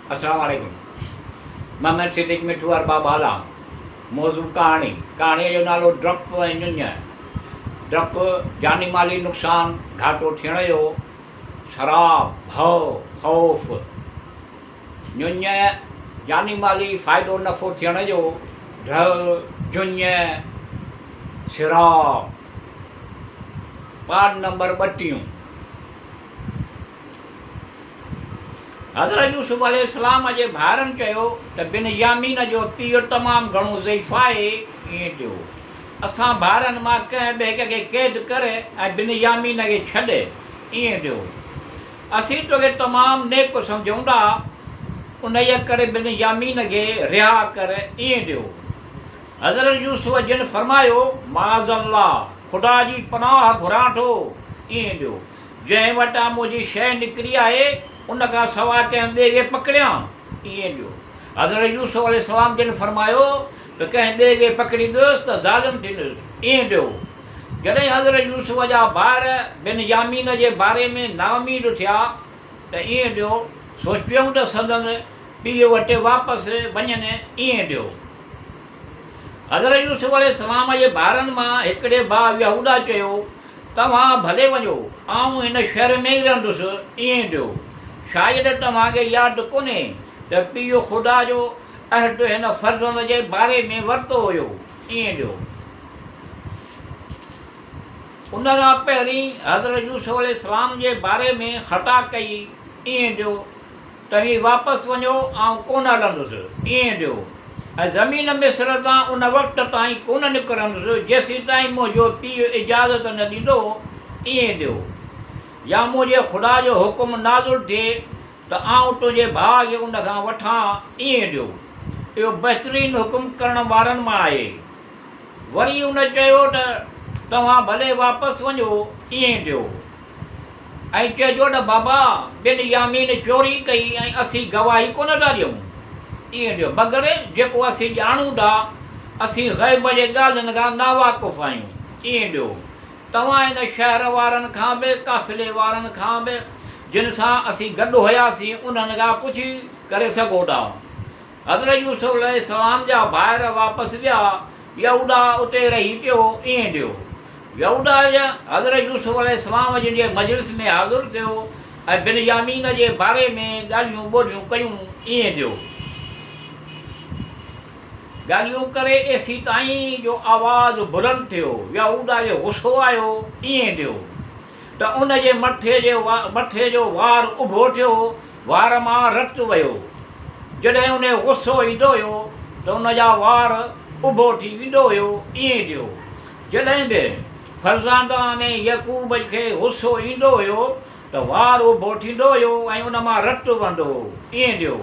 अस्सलाम वालेकुम। मैं सिद्दीक मिठू अरबाब आला। मौजू कहाणीअ जो नालो डपु ऐं ञुञ। डपु जानी माली नुक़सान घाटो थियण जो, शराब, भउ, ख़ौफ़। ञुञ जानी माली फ़ाइदो नफ़ो थियण जो, ढल, झुञ, सिराब। Part number 32। हज़रत यूसुफ अलैहिस्सलाम जे भाउरनि चयो त बिनयामीन जो पीउ तमामु घणो ज़ईफ़ आहे। ईअं थियो, असां भाउरनि मां कंहिं बि हिक खे क़ैद करे ऐं बिनयामीन खे छॾे। ईअं थियो, असीं तोखे तमामु नेक सम्झूं था, उन जे करे बिनयामीन खे रिहा कर। ईअं थियो, हज़रत यूसुफ जिन फरमायो, माज़अल्लाह, ख़ुदा जी पनाह घुरां थो। ईअं थियो, जंहिं वटां मुंहिंजी शइ निकिरी आहे उन खां सवाइ कंहिं ॿिए खे पकड़ियां। ईअं थियो, हज़रत यूसुफ अलैहिस्सलाम जिन फरमायो त कंहिं ॿिए खे पकड़ींदुसि त ज़ालिम थींदुसि। ईअं थियो, जॾहिं हज़रत यूसुफ जा भाउर बिनयामीन जे बारे में नाउमीद थिया त ईअं थियो, सोचियूं त संदनि पीउ वटि वापसि वञनि। ईअं थियो, हज़रत यूसुफ अलैहिस्सलाम जे भाउरनि मां हिकिड़े भाउ यहूदा चयो, तव्हां भले वञो, आउं हिन शहर में ई रहंदुसि। ईअं थियो, शायदि तव्हांखे यादि कोन्हे त पीउ ख़ुदा जो अहद हिन फ़र्ज़ंद जे बारे में वरितो हुयो। ईअं थियो, उन खां पहिरीं हज़रत यूसुफ अलैहिस्सलाम जे बारे में ख़ता कई। ईअं थियो, तव्हीं वापसि वञो, आउं कोन हलंदुसि। ईअं थियो, ऐं ज़मीन मिस्र तां उन वक़्त ताईं कोन निकिरंदुसि जेसीं ताईं मुंहिंजो पीउ इजाज़त न ॾींदो। ईअं थियो, या मुंहिंजे ख़ुदा जो हुकुम नाज़ुल थिए त आउं तुंहिंजे भाउ खे उन खां वठां। ईअं थियो, इहो बहितरीनु हुकुम करण वारनि मां आहे। वरी उन चयो त तव्हां भले वापसि वञो। ईअं थियो, ऐं चइजो त बाबा बिनयामीन चोरी कई ऐं असीं गवाही कोन था ॾियूं। ईअं थियो, मगर जेको असीं ॼाणूं था, असीं ग़ैब जे ॻाल्हियुनि खां नावाक़ुफ़ आहियूं। ईअं थियो, तव्हां हिन शहर वारनि खां बि, काफ़िले वारनि खां बि जिन सां असीं गॾु हुयासीं, उन्हनि खां पुछी करे सघो था। हज़रत यूसुफ अलैहिस्सलाम जा भाउर वापसि विया, यहूदा उते रही पियो। ईअं थियो, यहूदा हज़रत यूसुफ अलैहिस्सलाम जिन जे मजलिस में हाज़िर थियो ऐं बिनयामीन जे बारे में ॻाल्हियूं ॿोलियूं कयूं। ईअं थियो, ॻाल्हियूं करे एसी ताईं जो आवाज़ु बुलंद थियो, यहूदा खे गुस्सो आयो। ईअं थियो त उन जे मथे जो वार उभो थियो, वार मां रतु वियो। जॾहिं उन गुस्सो ईंदो हुयो त उन जा वार उभो थी वेंदो हुयो। ईअं थियो, जॾहिं बि फ़र्ज़ंदान यकूब खे गुस्सो ईंदो हुयो त वार उभो थींदो हुयो ऐं उन मां रतु वहंदो हो। ईअं थियो,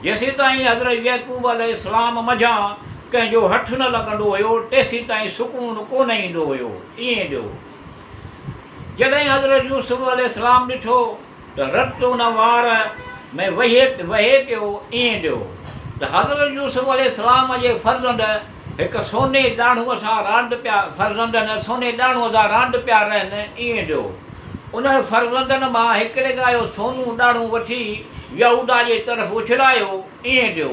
जेसीं ताईं हज़रत यकूब अलैहिस्सलाम मझां कंहिंजो हथु न लॻंदो हुयो, तेसीं ताईं सुकून कोन ईंदो हुयो। ईअं थियो, जॾहिं हज़रत यूसुफ अलैहिस्सलाम ॾिठो त रतु उन वार में वहे पियो। ईअं थियो त हज़रत यूसुफ अलैहिस्सलाम जे फ़र्ज़ंद हिकु सोने ॾाढ़ूअ सां रांदि पिया, फ़र्ज़ंदनि सोने ॾाढ़ूअ सां रांदि पिया रहनि। ईअं थियो, उन्हनि फ़र्ज़ंदनि मां हिकिड़े खां इहो सोनू ॾाढ़ूं वठी यहूदा जे तरफ़ उछलायो। ईअं थियो,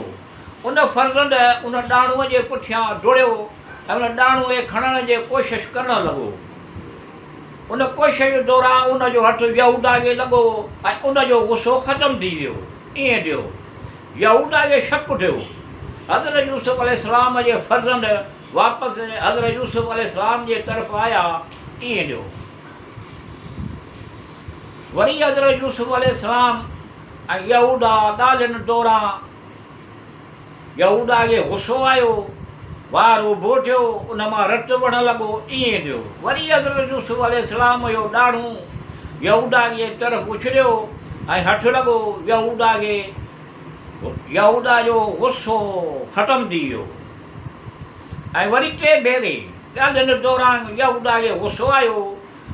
उन फ़र्ज़ंद उन ॾाढ़ूअ जे पुठियां डुड़ियो ऐं उन ॾाढ़ूअ खे खणण जी कोशिशि करणु लॻो। उन कोशिशि दौरान उन जो हथु यहूदा खे लॻो ऐं उन जो गुस्सो ख़तमु थी वियो। ईअं थियो, यहूदा खे शक थियो। हज़रत यूसुफ अलैहिस्सलाम जे फ़र्ज़ंद वापसि हज़रत यूसुफ अलैहिस्सलाम जे तरफ़ आया। ईअं थियो, वरी हज़रत यूसुफ अलैहिस्सलाम ऐं यहूदा ॻाल्हियुनि दौरान यहूदा खे गुस्सो आयो, वार उभो थियो, उन मां रतु वहणु लॻो। ईअं थियो, वरी हज़रत यूसुफ अलैहिस्सलाम जो ॾाढ़ूं यहूदा जे तरफ़ उछलियो ऐं हथु लॻो यहूदा खे। यहूदा जो गुस्सो ख़तमु थी वियो ऐं वरी टे भेरे ॻाल्हियुनि दौरान यहूदा खे गुस्सो आयो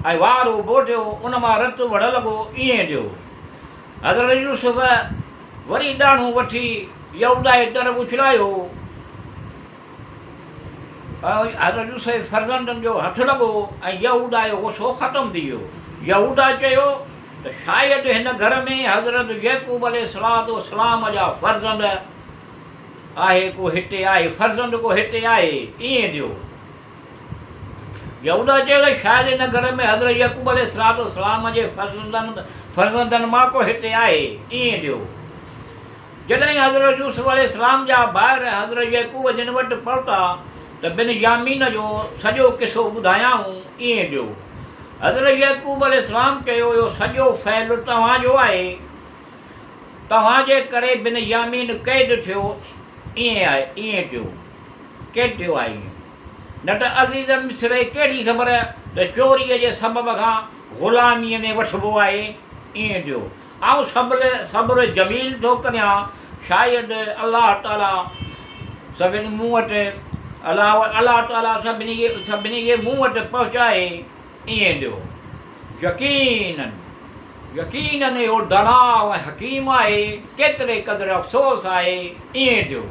ऐं वार उभो थियो, उन मां रतु वहणु लॻो। ईअं थियो, हज़रत यूसुफ वरी ॾाढ़ूं वठी यहूदा जे तरफ़ उछलायो ऐं हज़रत यूसुफ फ़र्ज़ंदनि जो हथु लॻो ऐं यहूदा जो गुस्सो ख़तमु थी वियो। यहूदा चयो त त शायदि हिन घर में हज़रत यैकूब अलैहिस्सलाम जा फ़र्ज़ंद आहे, को हिते आहे, फ़र्ज़ंद को हिते आहे, ईअं थियो। यहूदा चयो शायदि हिन घर में हज़रत यैकूब अलैहिस्सलाम जे फ़र्ज़ंदनि मां को हिते आहे, ईअं थियो। जॾहिं हज़रत यूसुफ अलैहिस्सलाम जा ॿाहिरि हज़रत यैकूब जिन वटि पहुता त बिन्यामीन जो सॼो किसो ॿुधायाऊं, ईअं थियो। हज़रत यैकूब अलैहिस्सलाम चयो इहो सॼो फ़ैल तव्हांजो आहे, तव्हांजे करे बिन्यामीन क़ैद थियो, ईअं आहे, ईअं थियो, क़ैद थियो आहे ईअं। न त अज़ीज़ मिस्र कहिड़ी ख़बर त चोरीअ जे सबब खां ग़ुलामीअ में वठिबो आहे, ईअं थियो। ऐं सब्र जमील थो करियां, शायदि अलाह ताला सभिनी मूं वटि अलाह ताला सभिनी खे मूं वटि पहुचाए, ईअं थियो। यकीनन इहो दलाल ऐं हकीम आहे, केतिरे क़दुरु अफ़सोस आहे, ईअं थियो।